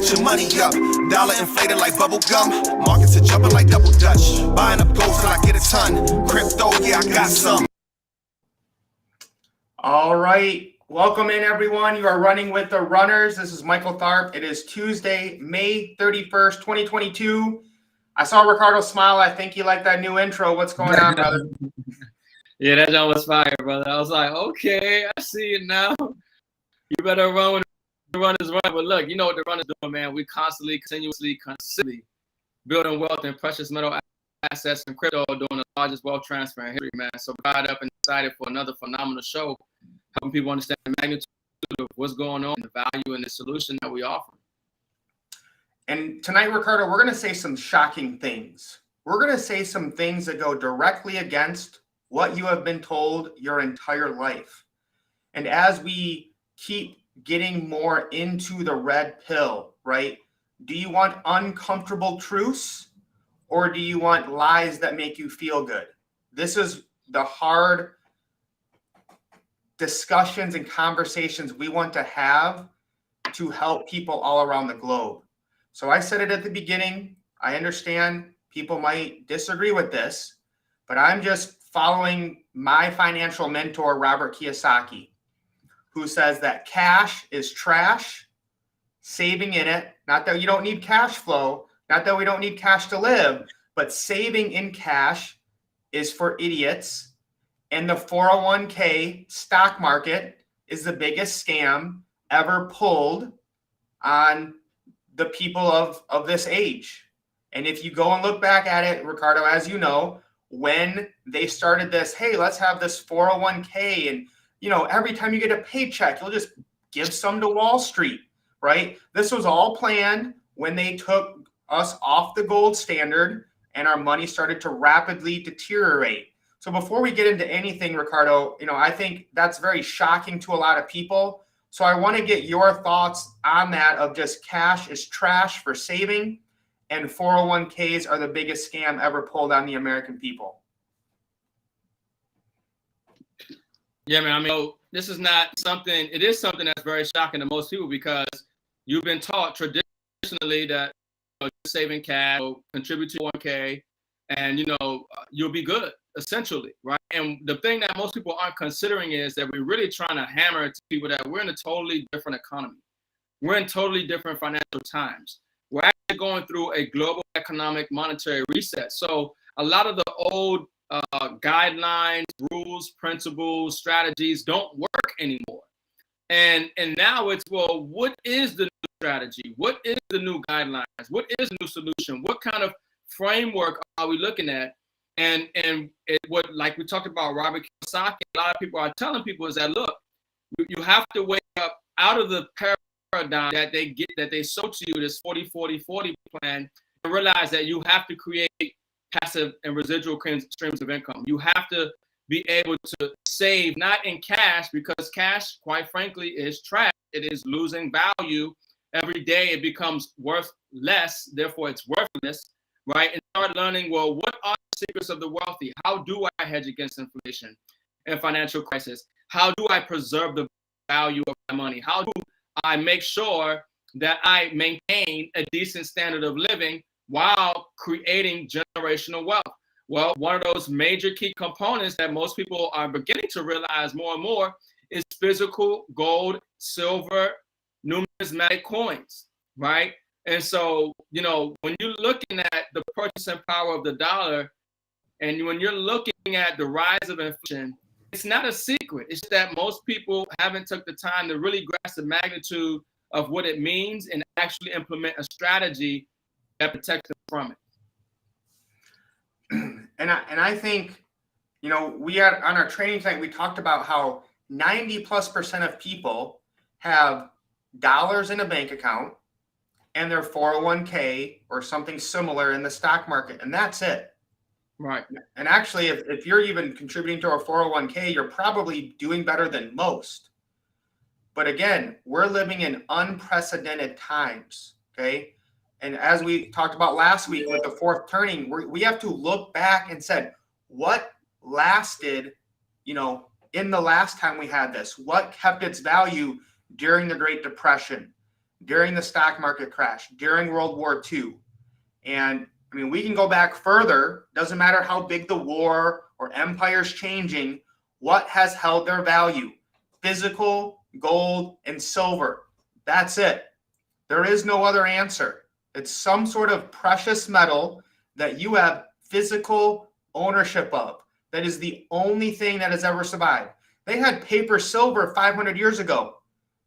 get your money up. Dollar inflated like bubble gum. Markets are jumping like double dutch. Buying up gold till I get a ton. Crypto, yeah, I got some. All right. Welcome in, everyone. You are running with the runners. This is Michael Tharp. It is Tuesday, May 31st, 2022. I saw Ricardo smile. I think you like that new intro. What's going on, brother? Yeah, that joint was fire, brother. I was like, okay, I see it now. You better run when the runners run. But look, you know what the runners doing, man. We constantly, consistently building wealth in precious metal assets and crypto, doing the largest wealth transfer in history, man. So we're fired up and excited for another phenomenal show, helping people understand the magnitude of what's going on, the value and the solution that we offer. And tonight, Ricardo, we're going to say some shocking things. We're going to say some things that go directly against what you have been told your entire life. And as we keep getting more into the red pill, right? Do you want uncomfortable truths, or do you want lies that make you feel good? This is the hard discussions and conversations we want to have to help people all around the globe. So I said it at the beginning. I understand people might disagree with this, but I'm just following my financial mentor, Robert Kiyosaki, who says that cash is trash, saving in it, not that you don't need cash flow, not that we don't need cash to live, but saving in cash is for idiots. And the 401k stock market is the biggest scam ever pulled on the people of this age. And if you go and look back at it, Ricardo, as you know, when they started this, hey, let's have this 401k, and every time you get a paycheck, you'll just give some to Wall Street, right? This was all planned when they took us off the gold standard and our money started to rapidly deteriorate. So before we get into anything, Ricardo, I think that's very shocking to a lot of people. So I want to get your thoughts on that, of just cash is trash for saving and 401ks are the biggest scam ever pulled on the American people. Yeah, man. I mean, this is not something, it is something that's very shocking to most people, because you've been taught traditionally that saving cash, contribute to 1K, and you'll be good, essentially, right? And the thing that most people aren't considering is that we're really trying to hammer to people that we're in a totally different economy. We're in totally different financial times. We're actually going through a global economic monetary reset. So a lot of the old guidelines, rules, principles, strategies don't work anymore. And now it's, well, what is the new strategy? What is the new guidelines? What is the new solution? What kind of framework are we looking at? And what, like we talked about Robert Kiyosaki, a lot of people are telling people is that, look, you have to wake up out of the paradigm that they sold to you, this 40-40-40 plan, and realize that you have to create passive and residual streams of income. You have to be able to save, not in cash, because cash, quite frankly, is trash. It is losing value every day. It becomes worth less, therefore it's worthless, right? And start learning, well, what are the secrets of the wealthy? How do I hedge against inflation and financial crisis? How do I preserve the value of my money? How do I make sure that I maintain a decent standard of living while creating generational wealth? Well, one of those major key components that most people are beginning to realize more and more is physical gold, silver, numismatic coins, right? And so, when you're looking at the purchasing power of the dollar, and when you're looking at the rise of inflation, it's not a secret. It's that most people haven't took the time to really grasp the magnitude of what it means and actually implement a strategy that protects them from it. And I think, we had on our training tonight, we talked about how 90+% of people have dollars in a bank account and their 401k or something similar in the stock market, and that's it. Right. And actually, if you're even contributing to a 401k, you're probably doing better than most. But again, we're living in unprecedented times, okay? And as we talked about last week with the fourth turning, we have to look back and said, what lasted, in the last time we had this? What kept its value during the Great Depression? during the stock market crash, during World War II. And I mean, we can go back further. Doesn't matter how big the war or empire's changing. What has held their value? Physical, gold, and silver. That's it. There is no other answer. It's some sort of precious metal that you have physical ownership of. That is the only thing that has ever survived. They had paper silver 500 years ago.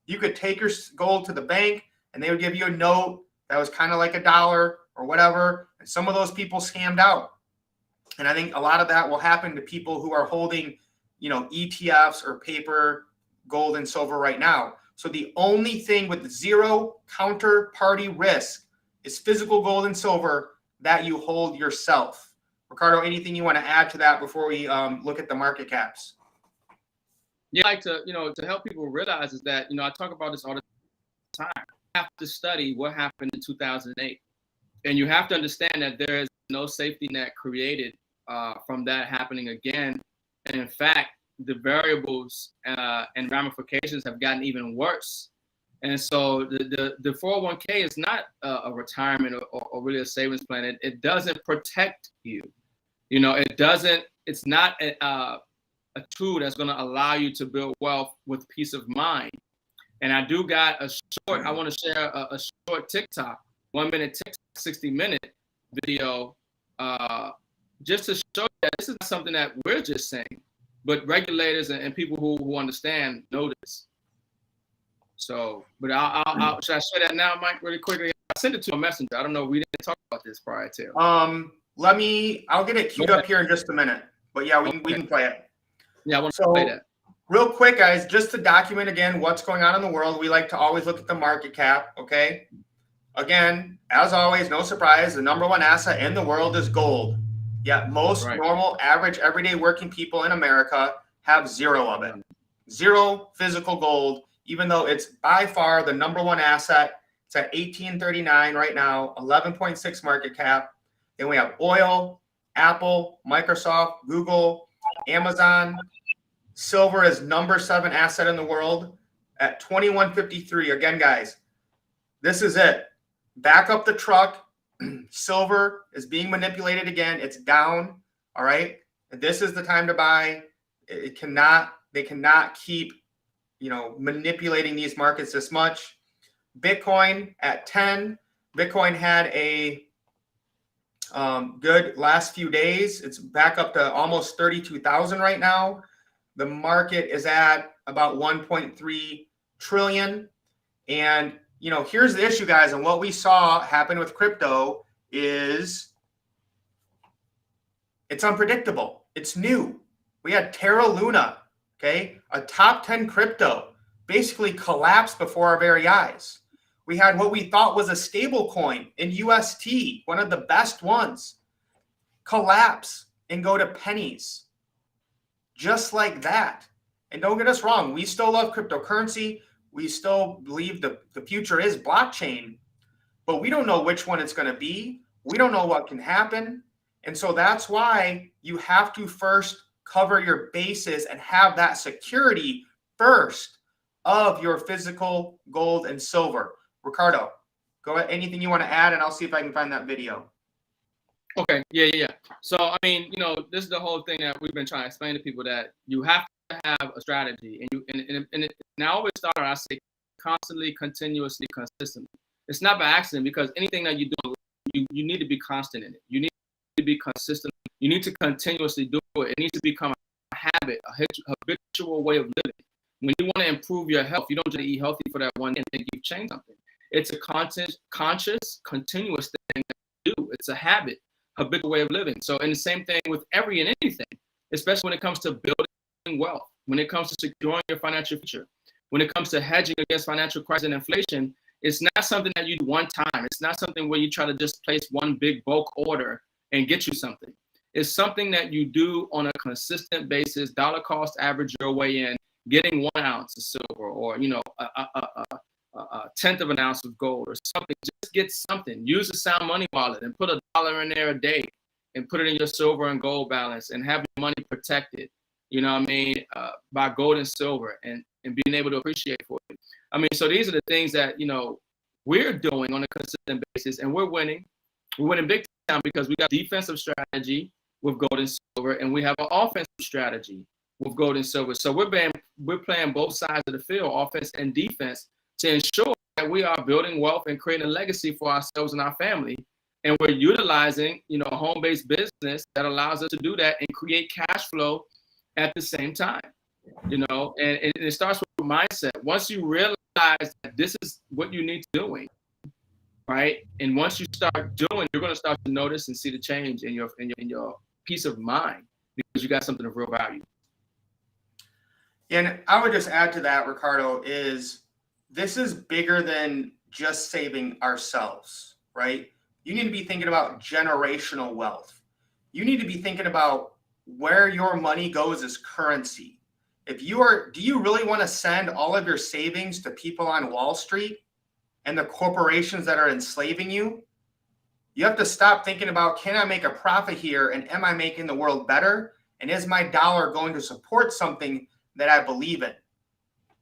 You could take your gold to the bank and they would give you a note that was kind of like $1 or whatever. And some of those people scammed out. And I think a lot of that will happen to people who are holding, ETFs or paper gold and silver right now. So the only thing with zero counterparty risk is physical gold and silver that you hold yourself. Ricardo, anything you want to add to that before we look at the market caps? Yeah, I like to help people realize is that, I talk about this all the time. You have to study what happened in 2008. And you have to understand that there is no safety net created from that happening again. And in fact, the variables and ramifications have gotten even worse. And so the 401k is not a retirement or really a savings plan. It doesn't protect you. It's not a tool that's going to allow you to build wealth with peace of mind. And I do got I want to share a short TikTok, 1 minute TikTok, 60-minute video, just to show you that this is not something that we're just saying, but regulators and people who understand know this. So, but should I share that now, Mike, really quickly? I sent it to a messenger. I don't know. We didn't talk about this prior to. I'll get it queued up here in just a minute. But yeah, we can play it. Yeah, I want to play that. Real quick, guys, just to document again what's going on in the world, we like to always look at the market cap, okay? Again, as always, no surprise, the number one asset in the world is gold. Yet most normal, average, everyday working people in America have zero of it. Zero physical gold, even though it's by far the number one asset. It's at $18.39 right now, 11.6 market cap. Then we have oil, Apple, Microsoft, Google, Amazon. Silver is number 7 asset in the world at 21.53. Again, guys, this is it. Back up the truck. Silver is being manipulated again. It's down. All right. And this is the time to buy. They cannot keep, manipulating these markets this much. Bitcoin at 10. Bitcoin had a good last few days. It's back up to almost 32,000 right now. The market is at about 1.3 trillion. And, here's the issue, guys. And what we saw happen with crypto is it's unpredictable. It's new. We had Terra Luna, okay, a top 10 crypto, basically collapsed before our very eyes. We had what we thought was a stable coin in UST, one of the best ones, collapse and go to pennies. Just like that. And don't get us wrong, we still love cryptocurrency. We still believe the future is blockchain, but we don't know which one it's going to be. We don't know what can happen. And so that's why you have to first cover your bases and have that security first of your physical gold and silver. Ricardo, go ahead. Anything you want to add, and I'll see if I can find that video. Okay. Yeah. So, I mean, this is the whole thing that we've been trying to explain to people, that you have to have a strategy. And I always start, I say constantly, continuously, consistently. It's not by accident, because anything that you do, you need to be constant in it. You need to be consistent. You need to continuously do it. It needs to become a habit, a habitual way of living. When you want to improve your health, you don't just eat healthy for that one day and think you've changed something. It's a conscious, continuous thing that you do. It's a habit, habitual way of living. So, and the same thing with every and anything, especially when it comes to building wealth, when it comes to securing your financial future, when it comes to hedging against financial crisis and inflation. It's not something that you do one time. It's not something where you try to just place one big bulk order and get you something. It's something that you do on a consistent basis, dollar cost average your way in, getting 1 ounce of silver, or a tenth of an ounce of gold or something. Just get something. Use a sound money wallet and put $1 in there a day and put it in your silver and gold balance and have your money protected, by gold and silver and being able to appreciate for it. I mean, so these are the things that, we're doing on a consistent basis, and we're winning. We're winning big time because we got defensive strategy with gold and silver, and we have an offensive strategy with gold and silver. So we're playing both sides of the field, offense and defense, to ensure that we are building wealth and creating a legacy for ourselves and our family. And we're utilizing, a home-based business that allows us to do that and create cash flow at the same time. And it starts with mindset. Once you realize that this is what you need to do, right? And once you start doing, you're going to start to notice and see the change in your peace of mind, because you got something of real value. And I would just add to that, Ricardo, is this is bigger than just saving ourselves, right? You need to be thinking about generational wealth. You need to be thinking about where your money goes as currency. Do you really want to send all of your savings to people on Wall Street and the corporations that are enslaving you? You have to stop thinking about, can I make a profit here, and am I making the world better? And is my dollar going to support something that I believe in?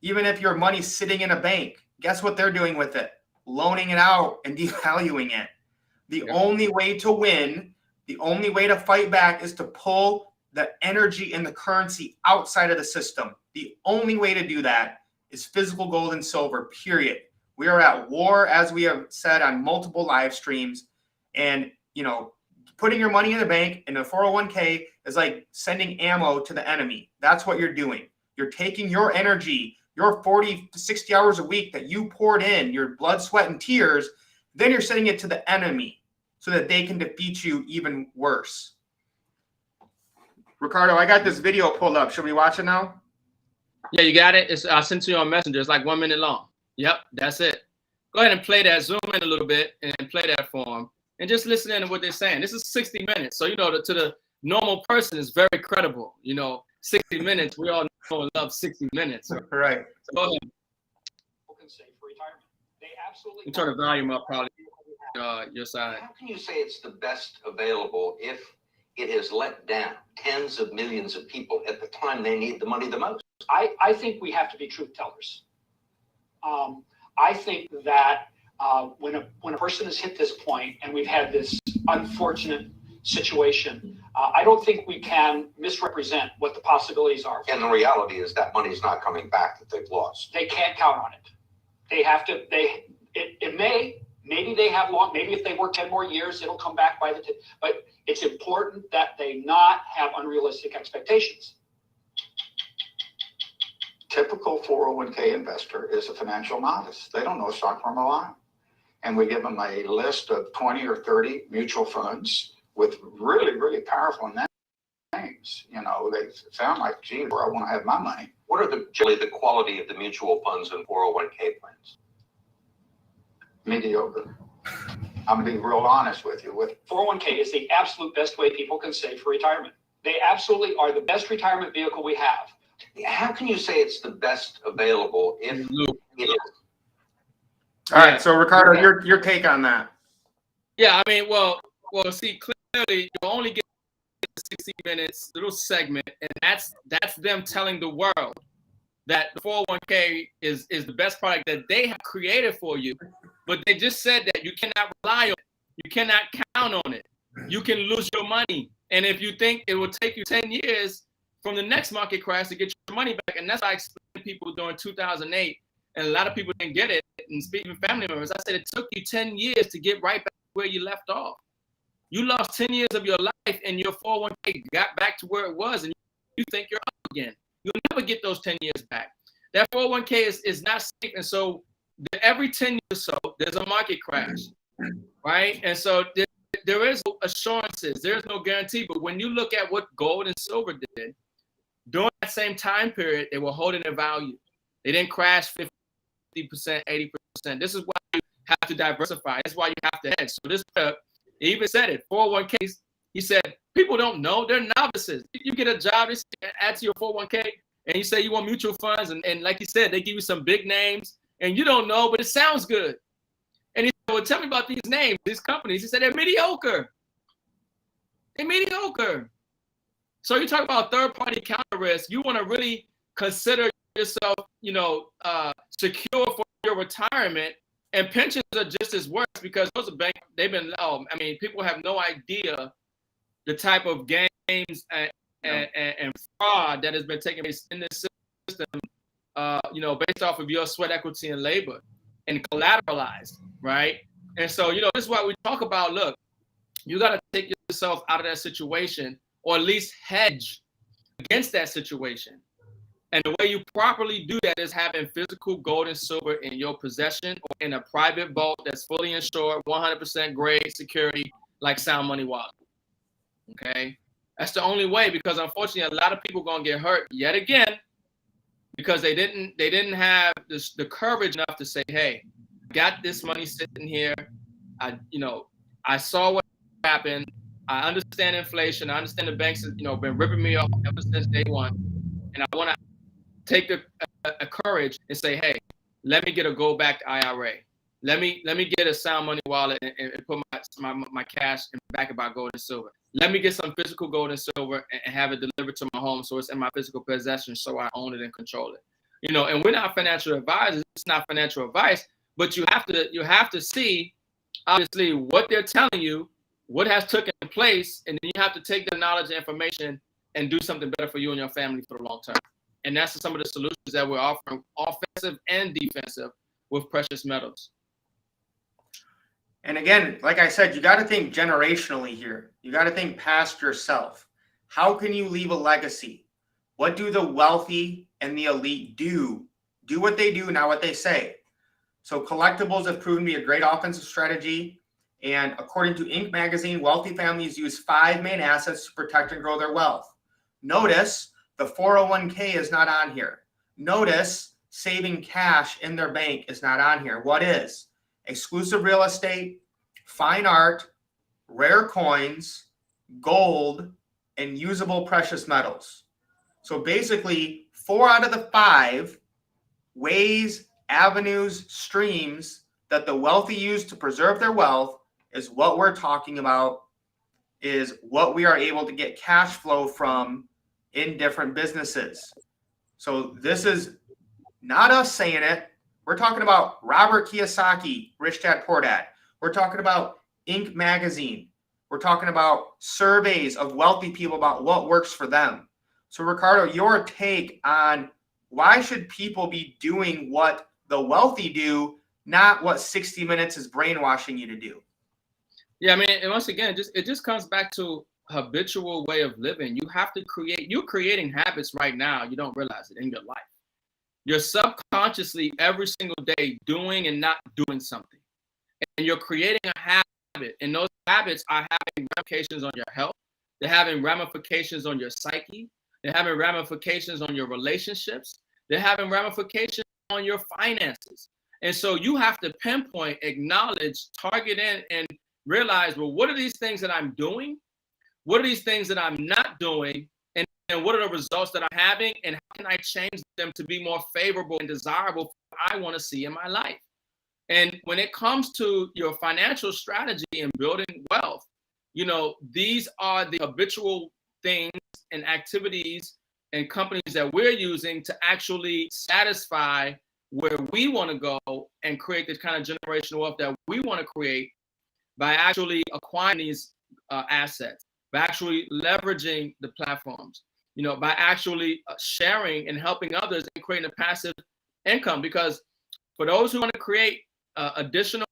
Even if your money's sitting in a bank, guess what they're doing with it? Loaning it out and devaluing it. The only way to win, the only way to fight back, is to pull the energy and the currency outside of the system. The only way to do that is physical gold and silver, period. We are at war, as we have said on multiple live streams. And, putting your money in the bank in a 401k is like sending ammo to the enemy. That's what you're doing. You're taking your energy, your 40 to 60 hours a week that you poured in, your blood, sweat, and tears, then you're sending it to the enemy so that they can defeat you even worse. Ricardo, I got this video pulled up. Should we watch it now? Yeah, you got it. I sent to you on Messenger. It's like 1 minute long. Yep, that's it. Go ahead and play that. Zoom in a little bit and play that for them. And just listen in to what they're saying. This is 60 minutes. So, to the normal person, it's very credible. 60 minutes, we all know and love 60 minutes. Right. So go ahead. People can save for retirement. They absolutely You turn the volume up, probably your side. How can you say it's the best available if it has let down tens of millions of people at the time they need the money the most? I think we have to be truth tellers. I think that when a person has hit this point and we've had this unfortunate situation, I don't think we can misrepresent what the possibilities are. And the reality is that money's not coming back that they've lost. They can't count on it. They have to. Maybe they have long. Maybe if they work 10 more years, it'll come back by the. But it's important that they not have unrealistic expectations. Typical 401k investor is a financial novice. They don't know a stock from a line. And we give them a list of 20 or 30 mutual funds with really, really powerful names. They sound like, gee, where I want to have my money. What are generally the quality of the mutual funds and 401k plans? Mediocre. I'm going to be real honest with you. 401k is the absolute best way people can save for retirement. They absolutely are the best retirement vehicle we have. How can you say it's the best available if it is? All right. So, Ricardo, your take on that. Yeah, I mean, well, see, clearly you only get 60 minutes, little segment, and that's them telling the world that the 401k is the best product that they have created for you. But they just said that you cannot rely on it. You cannot count on it. You can lose your money. And if you think it will take you 10 years from the next market crash to get your money back, and that's why I explained to people during 2008, and a lot of people didn't get it, and speaking family members, I said it took you 10 years to get right back where you left off. You lost 10 years of your life, and your 401k got back to where it was, and you think you're up again. You'll never get those 10 years back. That 401k is not safe, and so every 10 years or so, there's a market crash, right? And so there is no assurances, there's no guarantee, but when you look at what gold and silver did, during that same time period, they were holding their value. They didn't crash 50%, 80%. This is why you have to diversify. That's why you have to hedge. So this, he even said it, 401ks, he said, people don't know, they're novices. You get a job, they add to your 401k, and you say you want mutual funds, and like he said, they give you some big names, and you don't know, but it sounds good. And he said, well, tell me about these names, these companies. He said, they're mediocre. They're mediocre. So you talk about third-party counter risk. You want to really consider yourself, secure for your retirement. And pensions are just as worse because those are people have no idea the type of games and fraud that has been taking place in this system, based off of your sweat equity and labor and collateralized, right? And so, this is why we talk about, look, you got to take yourself out of that situation or at least hedge against that situation. And the way you properly do that is having physical gold and silver in your possession or in a private vault that's fully insured, 100% grade security, like Sound Money Wallet. Okay? That's the only way, because unfortunately, a lot of people going to get hurt yet again because they didn't have the courage enough to say, hey, I got this money sitting here. I saw what happened. I understand inflation. I understand the banks have, been ripping me off ever since day one. And I want to take the courage and say, hey, let me get a gold backed IRA. Let me get a Sound Money Wallet and put my cash in back of my gold and silver. Let me get some physical gold and silver and have it delivered to my home so it's in my physical possession so I own it and control it. And we're not financial advisors. It's not financial advice, but you have to see obviously what they're telling you, what has taken place, and then you have to take the knowledge and information and do something better for you and your family for the long term. And that's some of the solutions that we're offering, offensive and defensive, with precious metals. And again, like I said, you got to think generationally here. You got to think past yourself. How can you leave a legacy? What do the wealthy and the elite do? Do what they do, not what they say. So collectibles have proven to be a great offensive strategy. And according to Inc. magazine, wealthy families use 5 main assets to protect and grow their wealth. Notice the 401k is not on here. Notice saving cash in their bank is not on here. What is? Exclusive real estate, fine art, rare coins, gold, and usable precious metals. So basically, 4 out of the 5 ways, avenues, streams that the wealthy use to preserve their wealth is what we're talking about, is what we are able to get cash flow from in different businesses. So this is not us saying it. We're talking about Robert Kiyosaki, Rich Dad Poor Dad. We're talking about Inc. magazine. We're talking about surveys of wealthy people about what works for them. So Ricardo, your take on why should people be doing what the wealthy do, not what 60 Minutes is brainwashing you to do? Yeah, I mean, and once again, it just comes back to habitual way of living. You have to you're creating habits right now. You don't realize it in your life. You're subconsciously every single day doing and not doing something. And you're creating a habit. And those habits are having ramifications on your health. They're having ramifications on your psyche. They're having ramifications on your relationships. They're having ramifications on your finances. And so you have to pinpoint, acknowledge, target in, and realize, well, what are these things that I'm doing? What are these things that I'm not doing? And what are the results that I'm having? And how can I change them to be more favorable and desirable for what I want to see in my life? And when it comes to your financial strategy and building wealth, these are the habitual things and activities and companies that we're using to actually satisfy where we want to go and create the kind of generational wealth that we want to create by actually acquiring these assets, by actually leveraging the platforms, by actually sharing and helping others and creating a passive income. Because for those who want to create additional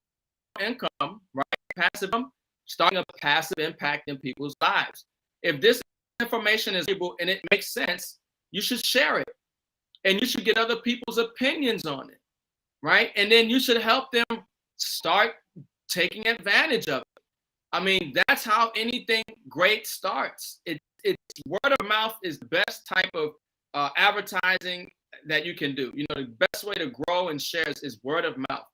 income, right, passive income, starting a passive impact in people's lives. If this information is able and it makes sense, you should share it. And you should get other people's opinions on it, right? And then you should help them start taking advantage of it. I mean, that's how anything great starts. It's word of mouth is the best type of advertising that you can do. The best way to grow and share is word of mouth.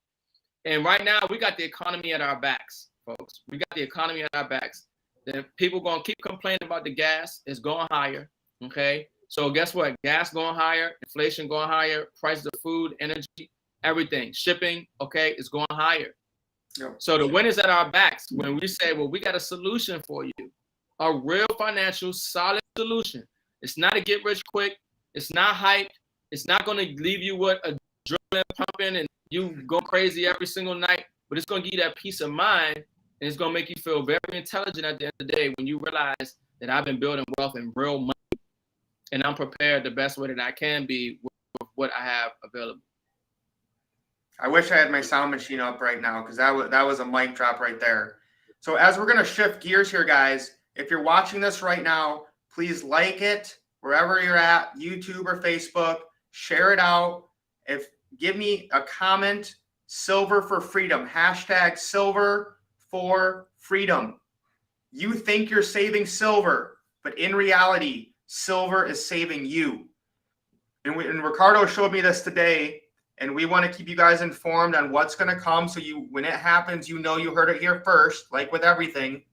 And right now, we got the economy at our backs, folks. We got the economy at our backs. The people going to keep complaining about the gas. It's going higher, okay? So guess what? Gas going higher, inflation going higher, prices of food, energy, everything, shipping, okay, is going higher. Yep. So the wind is at our backs when we say, well, we got a solution for you, a real financial solid solution. It's not a get rich quick. It's not hype. It's not going to leave you with a drilling, pumping, and you go crazy every single night, but it's going to give you that peace of mind, and it's going to make you feel very intelligent at the end of the day when you realize that I've been building wealth in real money, and I'm prepared the best way that I can be with what I have available. I wish I had my sound machine up right now, because that was a mic drop right there. So as we're going to shift gears here, guys, if you're watching this right now, please like it wherever you're at, YouTube or Facebook, share it out. Give me a comment, Silver for Freedom, hashtag Silver for Freedom. You think you're saving silver, but in reality, silver is saving you. And Ricardo showed me this today, and we want to keep you guys informed on what's going to come. So when it happens, you know you heard it here first, like with everything.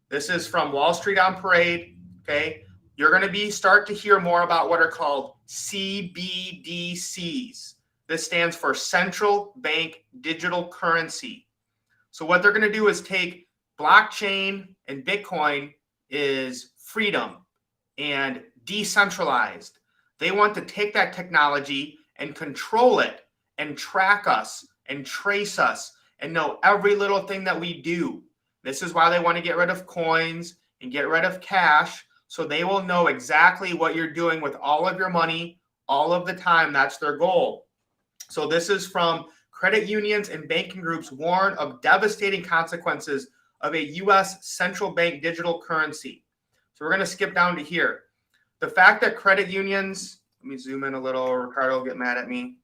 This is from Wall Street on Parade. Okay. You're going to start to hear more about what are called CBDCs. This stands for Central Bank Digital Currency. So what they're going to do is take blockchain, and Bitcoin is freedom and decentralized. They want to take that technology and control it and track us and trace us and know every little thing that we do. This is why they want to get rid of coins and get rid of cash, so they will know exactly what you're doing with all of your money all of the time. That's their goal. So this is from credit unions and banking groups warn of devastating consequences of a U.S. central bank digital currency. So we're going to skip down to here. The fact that credit unions, let me zoom in a little, Ricardo will get mad at me.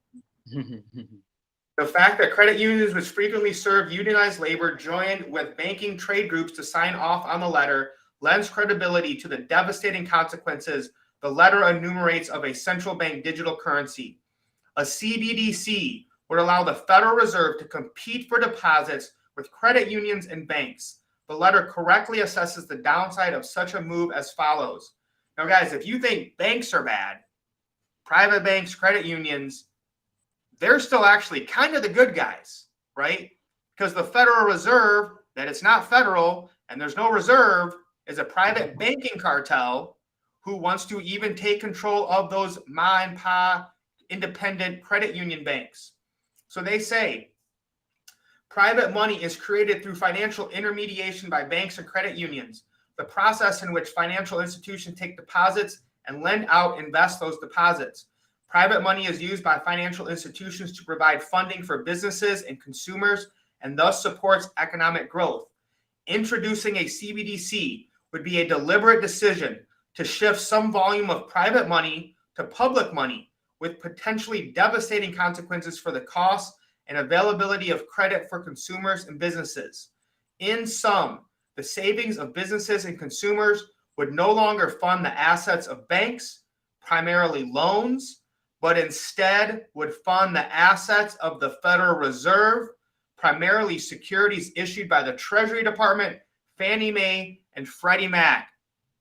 The fact that credit unions, which frequently serve unionized labor, joined with banking trade groups to sign off on the letter, lends credibility to the devastating consequences the letter enumerates of a central bank digital currency. A CDDC would allow the Federal Reserve to compete for deposits with credit unions and banks. The letter correctly assesses the downside of such a move as follows. Now, guys, if you think banks are bad, private banks, credit unions, they're still actually kind of the good guys, right? Because the Federal Reserve, that it's not federal and there's no reserve, is a private banking cartel who wants to even take control of those ma and pa independent credit union banks. So they say private money is created through financial intermediation by banks and credit unions, the process in which financial institutions take deposits and lend out, invest those deposits. Private money is used by financial institutions to provide funding for businesses and consumers, and thus supports economic growth. Introducing a CBDC would be a deliberate decision to shift some volume of private money to public money, with potentially devastating consequences for the cost and availability of credit for consumers and businesses. In sum, the savings of businesses and consumers would no longer fund the assets of banks, primarily loans, but instead would fund the assets of the Federal Reserve, primarily securities issued by the Treasury Department, Fannie Mae, and Freddie Mac.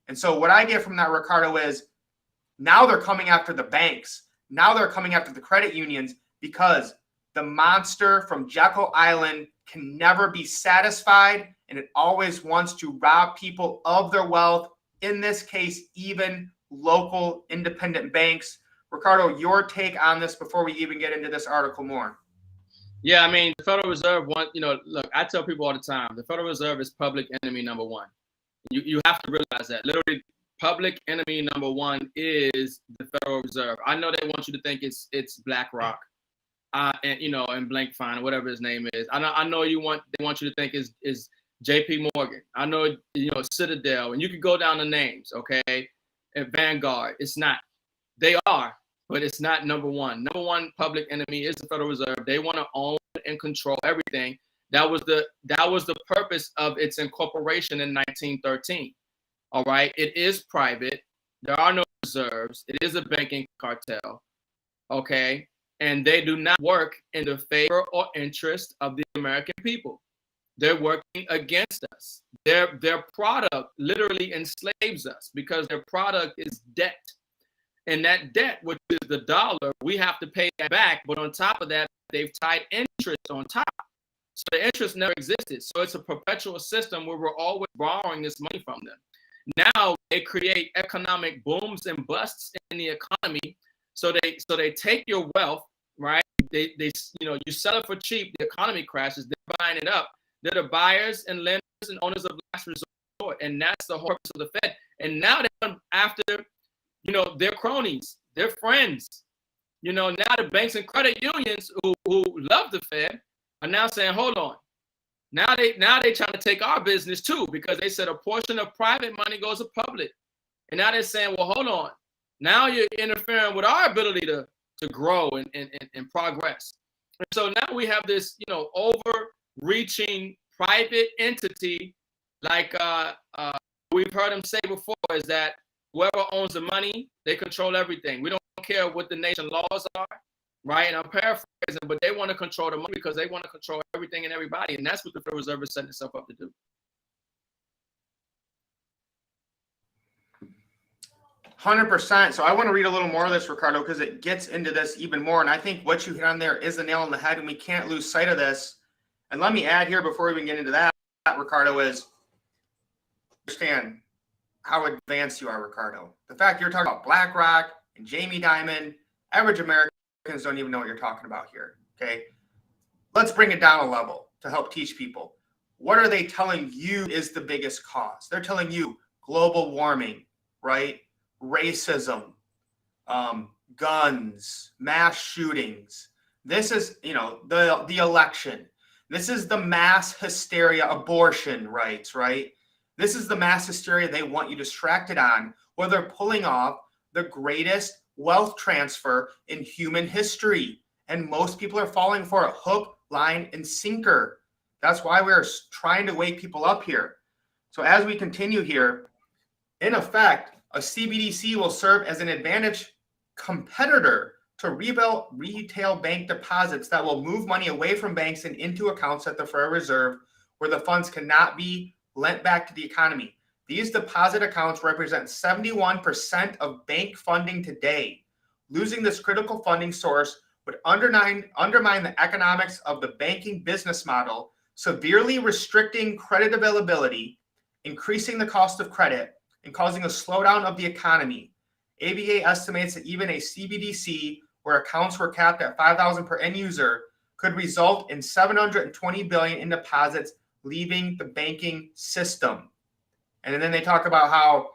And so what I get from that, Ricardo, is now they're coming after the banks. Now they're coming after the credit unions, because the monster from Jekyll Island can never be satisfied, and it always wants to rob people of their wealth, in this case, even local independent banks. Ricardo, your take on this before we even get into this article more. Yeah, I mean, the Federal Reserve, look, I tell people all the time, the Federal Reserve is public enemy number one. You have to realize that. Literally, public enemy number one is the Federal Reserve. I know they want you to think it's BlackRock, and Blank Fine, or whatever his name is. I know they want you to think is JP Morgan. I know, Citadel, and you can go down the names, okay? And Vanguard. It's not. They are, but it's not number one. Number one public enemy is the Federal Reserve. They want to own and control everything. That was the purpose of its incorporation in 1913. All right. It is private. There are no reserves. It is a banking cartel. Okay. And they do not work in the favor or interest of the American people. They're working against us. Their product literally enslaves us, because their product is debt. And that debt, which is the dollar, we have to pay that back. But on top of that, they've tied interest on top. So the interest never existed. So it's a perpetual system where we're always borrowing this money from them. Now they create economic booms and busts in the economy. So they take your wealth, right? They you sell it for cheap. The economy crashes. They're buying it up. They're the buyers and lenders and owners of last resort, and that's the whole purpose of the Fed. And now they're after, their cronies, their friends. Now the banks and credit unions who love the Fed are now saying, hold on. Now they trying to take our business too, because they said a portion of private money goes to public. And now they're saying, well, hold on. Now you're interfering with our ability to grow and progress. And so now we have this, overreaching private entity, like we've heard them say before, is that whoever owns the money, they control everything. We don't care what the nation laws are, right? And I'm paraphrasing, but they want to control the money because they want to control everything and everybody. And that's what the Federal Reserve is setting itself up to do. 100%. So I want to read a little more of this, Ricardo, because it gets into this even more. And I think what you hit on there is the nail on the head, and we can't lose sight of this. And let me add here before we even get into that, Ricardo, is understand how advanced you are, Ricardo. The fact you're talking about BlackRock and Jamie Dimon, average Americans don't even know what you're talking about here, okay? Let's bring it down a level to help teach people. What are they telling you is the biggest cause? They're telling you global warming, right? Racism, guns, mass shootings. This is, the election. This is the mass hysteria, abortion rights, right? This is the mass hysteria they want you distracted on, where they're pulling off the greatest wealth transfer in human history. And most people are falling for it, hook, line, and sinker. That's why we're trying to wake people up here. So as we continue here, in effect, a CBDC will serve as an advantage competitor to retail bank deposits that will move money away from banks and into accounts at the Federal Reserve, where the funds cannot be lent back to the economy. These deposit accounts represent 71% of bank funding today. Losing this critical funding source would undermine the economics of the banking business model, severely restricting credit availability, increasing the cost of credit, and causing a slowdown of the economy. ABA estimates that even a CBDC where accounts were capped at $5,000 per end user could result in $720 billion in deposits leaving the banking system. And then they talk about how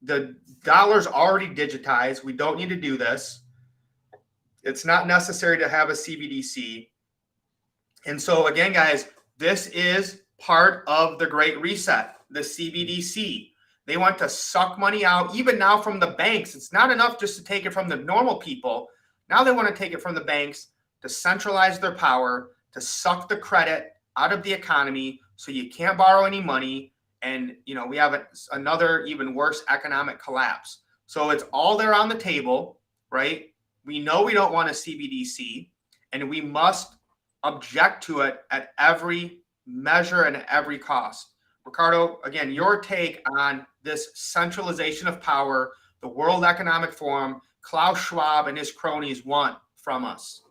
the dollar's already digitized. We don't need to do this. It's not necessary to have a CBDC. And so again, guys, this is part of the Great Reset, the CBDC. They want to suck money out, even now from the banks. It's not enough just to take it from the normal people. Now they want to take it from the banks to centralize their power, to suck the credit out of the economy so you can't borrow any money. And, we have another even worse economic collapse. So it's all there on the table, right? We know we don't want a CBDC, and we must object to it at every measure and at every cost. Ricardo, again, your take on this centralization of power, the World Economic Forum, Klaus Schwab and his cronies want from us.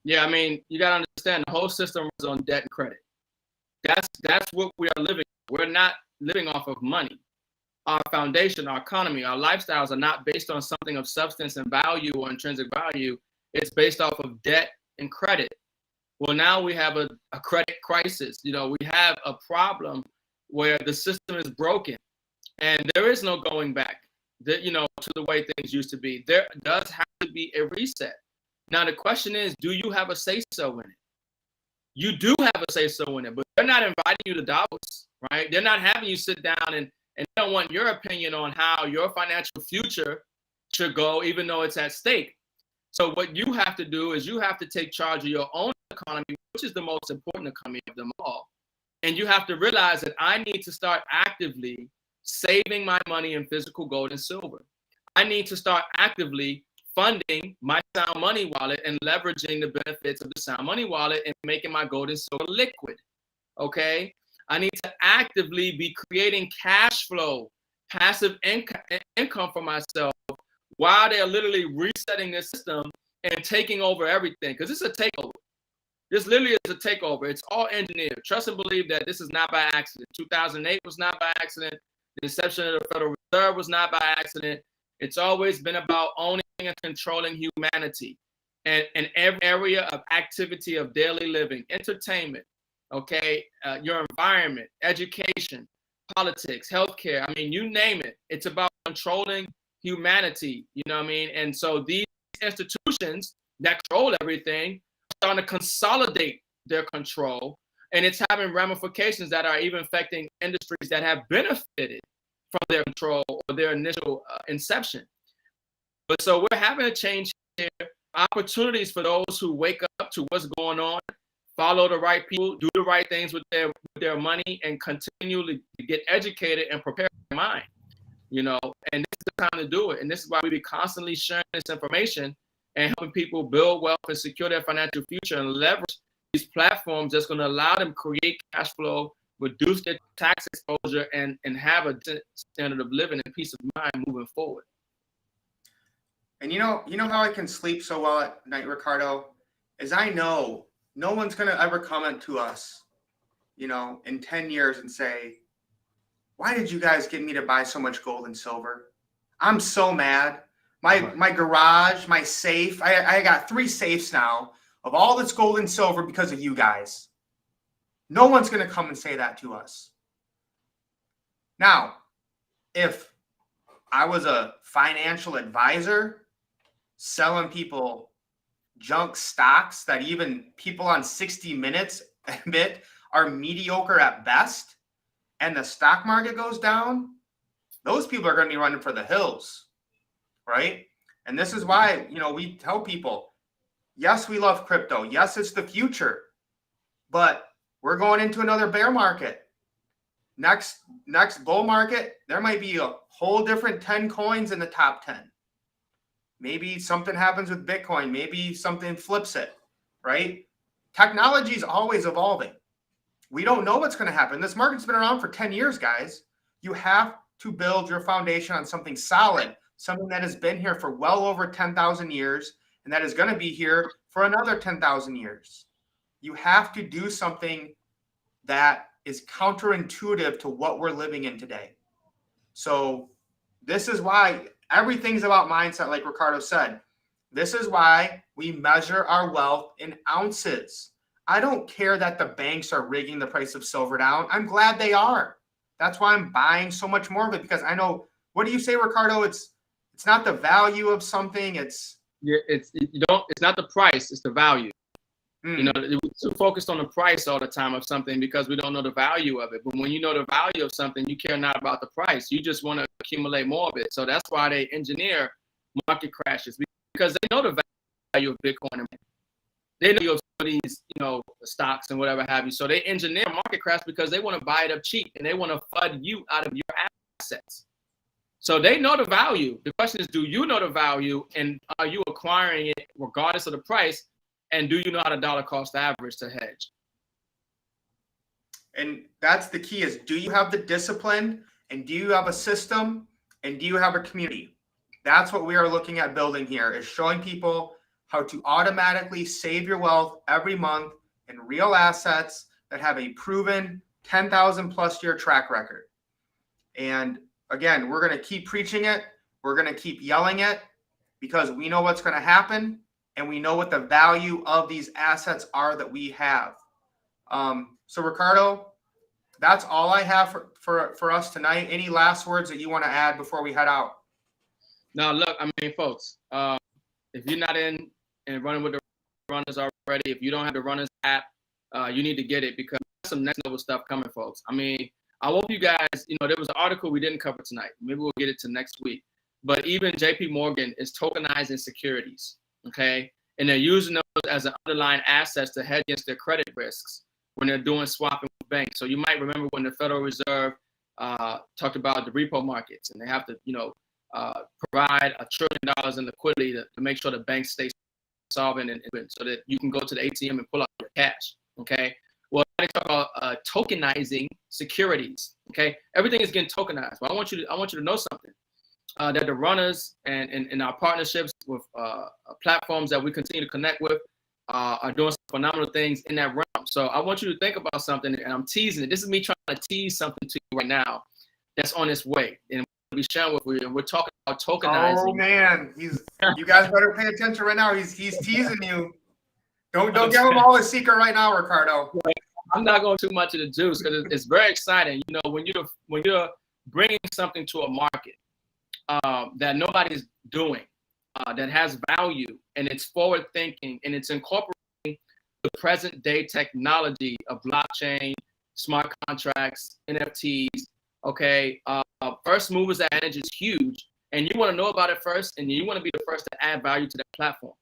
Yeah, you got to understand the whole system is on debt and credit. That's what we are living. We're not living off of money. Our foundation, our economy, our lifestyles are not based on something of substance and value or intrinsic value. It's based off of debt and credit. Well, now we have a credit crisis. We have a problem where the system is broken and there is no going back, to the way things used to be. There does have to be a reset. Now, the question is, do you have a say-so in it? You do have a say-so in it, but they're not inviting you to Davos, right? They're not having you sit down and they don't want your opinion on how your financial future should go, even though it's at stake. So what you have to do is you have to take charge of your own economy, which is the most important economy of them all. And you have to realize that I need to start actively saving my money in physical gold and silver. I need to start actively funding my Sound Money wallet and leveraging the benefits of the Sound Money wallet and making my gold and silver liquid. Okay? I need to actively be creating cash flow, passive income for myself while they're literally resetting the system and taking over everything. Because it's a takeover. This literally is a takeover. It's all engineered. Trust and believe that this is not by accident. 2008 was not by accident. The inception of the Federal Reserve was not by accident. It's always been about owning and controlling humanity. and in every area of activity of daily living, entertainment, okay, your environment, education, politics, healthcare. I mean, you name it. It's about controlling humanity. You know what I mean? And so these institutions that control everything are starting to consolidate their control, and it's having ramifications that are even affecting industries that have benefited from their control or their initial inception. But so we're having a change here. Opportunities for those who wake up to what's going on, follow the right people, do the right things with their money, and continually get educated and prepare their mind. You know, and this is the time to do it. And this is why we be constantly sharing this information and helping people build wealth and secure their financial future and leverage these platforms that's going to allow them create cash flow, reduce their tax exposure, and have a standard of living and peace of mind moving forward. And you know how I can sleep so well at night, Ricardo, is I know no one's going to ever come to us, you know, in 10 years and say, why did you guys get me to buy so much gold and silver? I'm so mad. My garage, my safe, I got 3 safes now of all this gold and silver because of you guys. No one's going to come and say that to us. Now, if I was a financial advisor selling people junk stocks that even people on 60 Minutes admit are mediocre at best, and the stock market goes down, those people are going to be running for the hills, right? And this is why, you know, we tell people, yes, we love crypto. Yes, it's the future, but we're going into another bear market. Next bull market, there might be a whole different 10 coins in the top 10. Maybe something happens with Bitcoin. Maybe something flips it, right? Technology is always evolving. We don't know what's going to happen. This market's been around for 10 years, guys. You have to build your foundation on something solid, something that has been here for well over 10,000 years, and that is going to be here for another 10,000 years. You have to do something that is counterintuitive to what we're living in today. So this is why everything's about mindset, like Ricardo said. This is why we measure our wealth in ounces. I don't care that the banks are rigging the price of silver down. I'm glad they are. That's why I'm buying so much more of it, because I know, what do you say, Ricardo? It's not the value of something. It's not the price, it's the value. You know, we're too focused on the price all the time of something because we don't know the value of it. But when you know the value of something, you care not about the price. You just want to accumulate more of it. So that's why they engineer market crashes, because they know the value of Bitcoin. They know of these, you know, stocks and whatever have you. So they engineer market crash because they want to buy it up cheap and they want to FUD you out of your assets. So they know the value. The question is, do you know the value, and are you acquiring it regardless of the price? And do you know how to dollar cost average to hedge? And that's the key, is do you have the discipline, and do you have a system, and do you have a community? That's what we are looking at building here, is showing people how to automatically save your wealth every month in real assets that have a proven 10,000 plus year track record. And again, we're going to keep preaching it. We're going to keep yelling it, because we know what's going to happen. And we know what the value of these assets are that we have. So Ricardo, that's all I have for us tonight. Any last words that you want to add before we head out? Now, look, I mean, folks, if you're not in and running with the runners already, if you don't have the runners app, you need to get it, because there's some next level stuff coming, folks. I mean, I hope you guys, you know, there was an article we didn't cover tonight. Maybe we'll get it to next week. But even JP Morgan is tokenizing securities. Okay, and they're using those as an underlying assets to hedge against their credit risks when they're doing swapping with banks. So you might remember when the Federal Reserve talked about the repo markets, and they have to, you know, provide $1 trillion in liquidity to make sure the banks stay solvent and so that you can go to the ATM and pull out your cash. Okay, well, they talk about tokenizing securities. Okay, everything is getting tokenized. Well, I want you to know something. That the runners and our partnerships with platforms that we continue to connect with are doing some phenomenal things in that realm. So I want you to think about something, and I'm teasing it. This is me trying to tease something to you right now that's on its way. And be sharing with you, and we're talking about tokenizing. Oh man, you guys better pay attention right now. He's teasing you. Don't give him all his secret right now, Ricardo. I'm not going too much of the juice because it's very exciting. You know, when you're bringing something to a market that nobody's doing, that has value, and it's forward thinking, and it's incorporating the present day technology of blockchain, smart contracts, NFTs. Okay, first movers advantage is huge, and you want to know about it first, and you want to be the first to add value to that platform,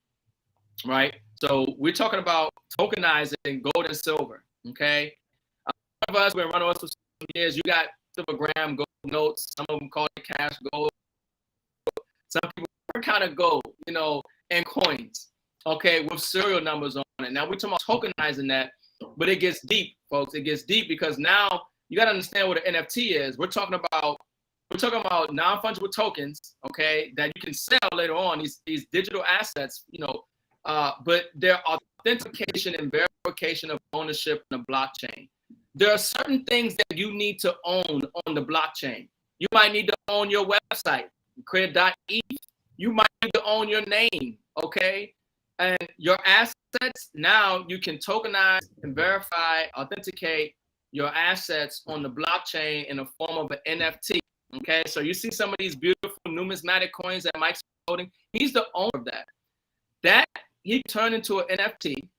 right? So we're talking about tokenizing gold and silver. Okay, some of us been running us for some years. You got silvergram gold notes. Some of them call it cash gold. Some people kind of gold, you know, and coins. Okay, with serial numbers on it. Now we're talking about tokenizing that, but it gets deep, folks. It gets deep because now you got to understand what an NFT is. We're talking about non-fungible tokens, okay, that you can sell later on. These digital assets, you know, but their authentication and verification of ownership in the blockchain. There are certain things that you need to own on the blockchain. You might need to own your website, create .eth. You might need to own your name, okay? And your assets, now you can tokenize and verify, authenticate your assets on the blockchain in the form of an NFT, okay? So you see some of these beautiful numismatic coins that Mike's holding. He's the owner of that. That he turned into an NFT,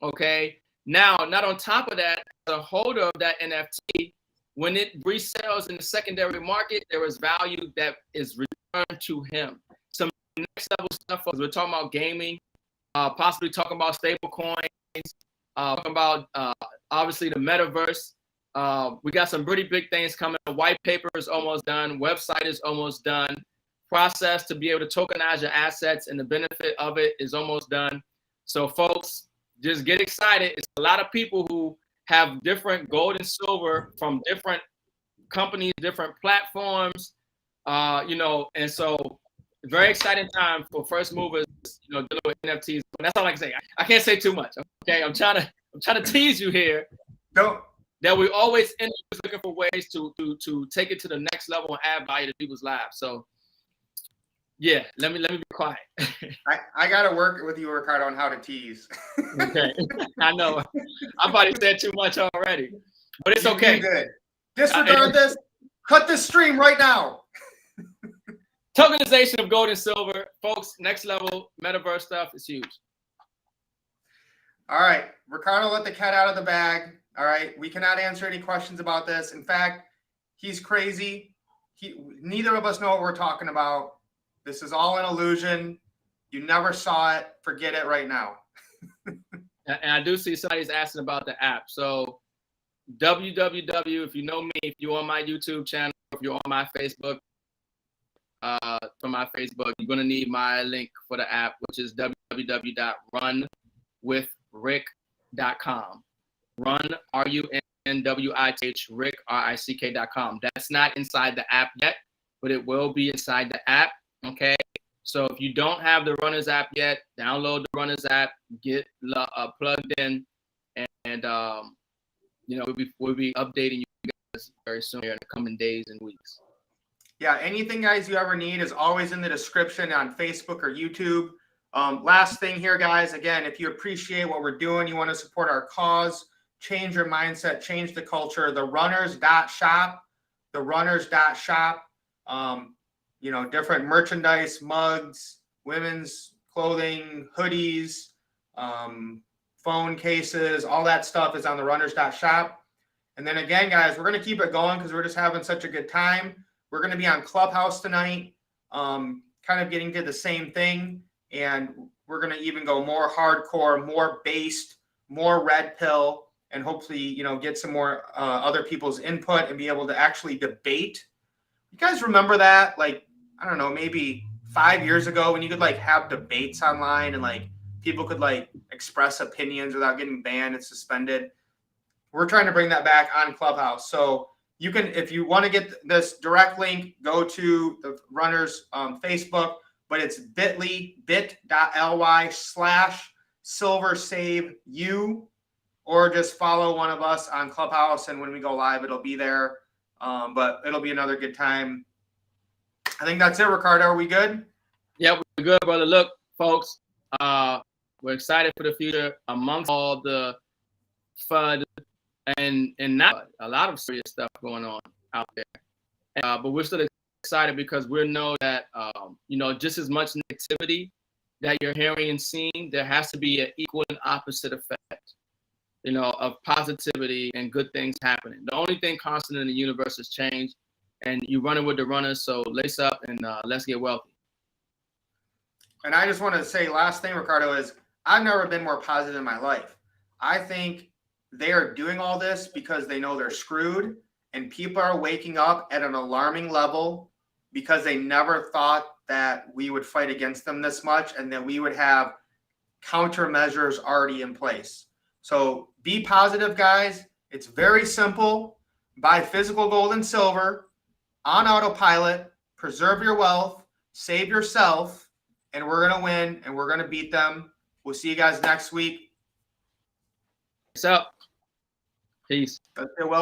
okay? Now, not on top of that, the holder of that NFT, when it resells in the secondary market, there is value that is returned to him. Some next level stuff, we're talking about gaming, possibly talking about stable coins, talking about obviously the metaverse. We got some pretty big things coming. The white paper is almost done. Website is almost done. Process to be able to tokenize your assets and the benefit of it is almost done. So folks, just get excited. It's a lot of people who have different gold and silver from different companies, different platforms, you know, and so very exciting time for first movers, you know, dealing with NFTs. That's all I can say. I can't say too much. Okay, I'm trying to tease you here. No. That we always end up looking for ways to take it to the next level and add value to people's lives. So yeah, let me be quiet. I gotta work with you, Ricardo, on how to tease. Okay, I know. I probably said too much already, but it's okay. You good. Disregard this. Cut this stream right now. Tokenization of gold and silver, folks. Next level metaverse stuff is huge. All right, Ricardo let the cat out of the bag. All right, we cannot answer any questions about this. In fact, he's crazy. Neither of us know what we're talking about. This is all an illusion. You never saw it. Forget it right now. And I do see somebody's asking about the app. So www, if you know me, if you're on my YouTube channel, if you're on my Facebook, from my Facebook, you're going to need my link for the app, which is www.runwithrick.com. Run, RUNWITH, Rick, RICK.com. That's not inside the app yet, but it will be inside the app. Okay, so if you don't have the Runners app yet, download the Runners app, get plugged in, and you know, we'll be updating you guys very soon here in the coming days and weeks. Yeah, anything guys you ever need is always in the description on Facebook or YouTube. Last thing here, guys, again, if you appreciate what we're doing, you want to support our cause, change your mindset, change the culture, the runners.shop, you know, different merchandise, mugs, women's clothing, hoodies, phone cases, all that stuff is on the runners.shop. And then again, guys, we're going to keep it going because we're just having such a good time. We're going to be on Clubhouse tonight, kind of getting to the same thing. And we're going to even go more hardcore, more based, more red pill, and hopefully, you know, get some more other people's input and be able to actually debate. You guys remember that? Like, I don't know, maybe 5 years ago when you could like have debates online and like people could like express opinions without getting banned and suspended. We're trying to bring that back on Clubhouse. So you can, if you want to get this direct link, go to the Runners Facebook, but it's bit.ly/silversaveu, or just follow one of us on Clubhouse. And when we go live, it'll be there. But it'll be another good time. I think that's it, Ricardo. Are we good? Yeah, we're good, brother. Look, folks, we're excited for the future amongst all the FUD and not a lot of serious stuff going on out there. But we're still excited because we know that, just as much negativity that you're hearing and seeing, there has to be an equal and opposite effect, of positivity and good things happening. The only thing constant in the universe is change, and you're running with the runners. So lace up and let's get wealthy. And I just want to say last thing, Ricardo, is I've never been more positive in my life. I think they are doing all this because they know they're screwed, and people are waking up at an alarming level because they never thought that we would fight against them this much and that we would have countermeasures already in place. So be positive, guys. It's very simple. Buy physical gold and silver on autopilot, preserve your wealth, save yourself, and we're going to win and we're going to beat them. We'll see you guys next week. Peace out. Peace. Let's get well.